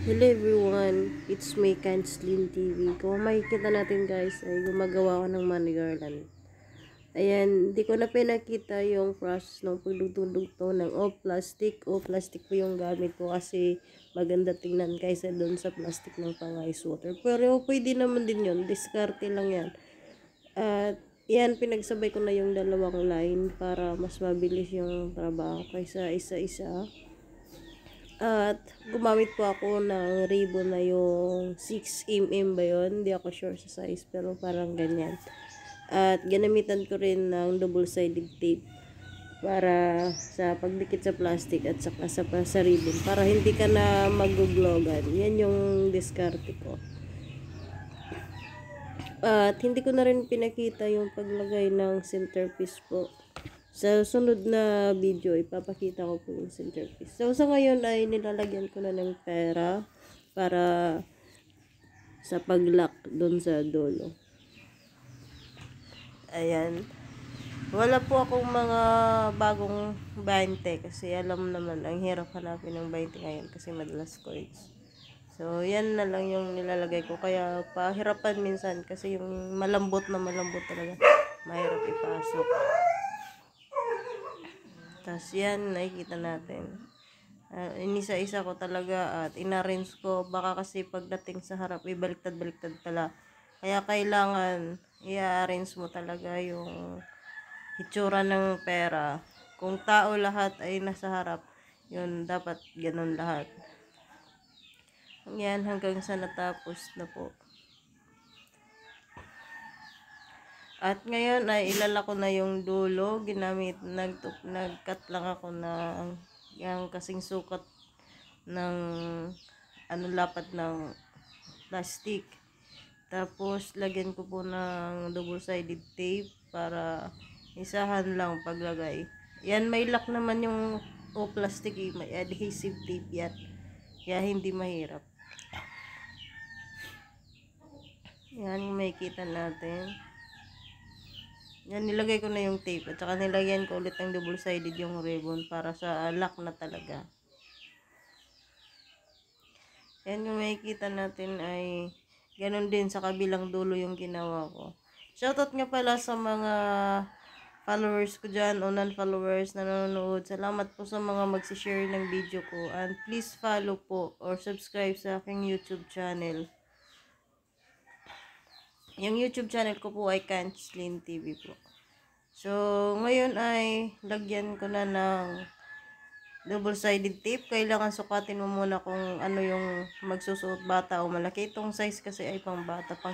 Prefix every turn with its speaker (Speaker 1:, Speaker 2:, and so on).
Speaker 1: Hello everyone, it's me Kanslin TV. Kung makikita natin guys ay gumagawa ko ng money garland. Ayan, di ko na pinakita yung process ng pagdudugtong ng plastic. Plastic po yung gamit ko kasi maganda tingnan kaysa doon sa plastic ng pang ice water. Pero pwede naman din yun, diskarte lang yan. At yan, pinagsabay ko na yung dalawang line para mas mabilis yung trabaho kaysa isa-isa. At gumamit po ako ng ribbon na yung 6mm ba yun? Hindi ako sure sa size pero parang ganyan. At ginamitan ko rin ng double-sided tape para sa pagdikit sa plastic at saka sa ribbon para hindi ka na maguglogan. Yan yung diskarte ko. At hindi ko na rin pinakita yung paglagay ng centerpiece po. Sa sunod na video, ipapakita ko po yung centerpiece. So, sa ngayon ay nilalagyan ko na ng pera para sa pag-lock doon sa dulo. Ayan. Wala po akong mga bagong 20 kasi alam naman, ang hirap hanapin ng 20 ngayon kasi madalas coins. So, yan na lang yung nilalagay ko. Kaya, pahirapan minsan kasi yung malambot talaga. Mahirap ipasok. Tapos yan, nakikita natin. Inisa-isa ko talaga at inarrange ko. Baka kasi pagdating sa harap, baliktad-baliktad pala. Kaya kailangan i-arrange mo talaga yung hitsura ng pera. Kung tao lahat ay nasa harap, yun dapat ganun lahat. Yan, hanggang sa natapos na po. At ngayon ay ilalako na yung dulo. Nag-cut lang ako ng yung kasing sukat ng lapat ng plastic. Tapos lagyan ko po ng double-sided tape para isahan lang paglagay. Yan, may lock naman yung plastic, may adhesive tape yan. Kaya hindi mahirap. Yan, makikita natin. Yan, nilagay ko na yung tape at saka nilagyan ko ulit ng double-sided yung ribbon para sa lock na talaga. Yan, yung makikita natin ay ganun din sa kabilang dulo yung ginawa ko. Shoutout nga pala sa mga followers ko dyan o non-followers na nanonood. Salamat po sa mga magsishare ng video ko. And please follow po or subscribe sa aking YouTube channel. Yung YouTube channel ko po ay Kanslin TV po. So, ngayon ay lagyan ko na ng double-sided tape. Kailangan sukatin mo muna kung ano yung magsusuot bata o malaki. Itong size kasi ay pang bata, pang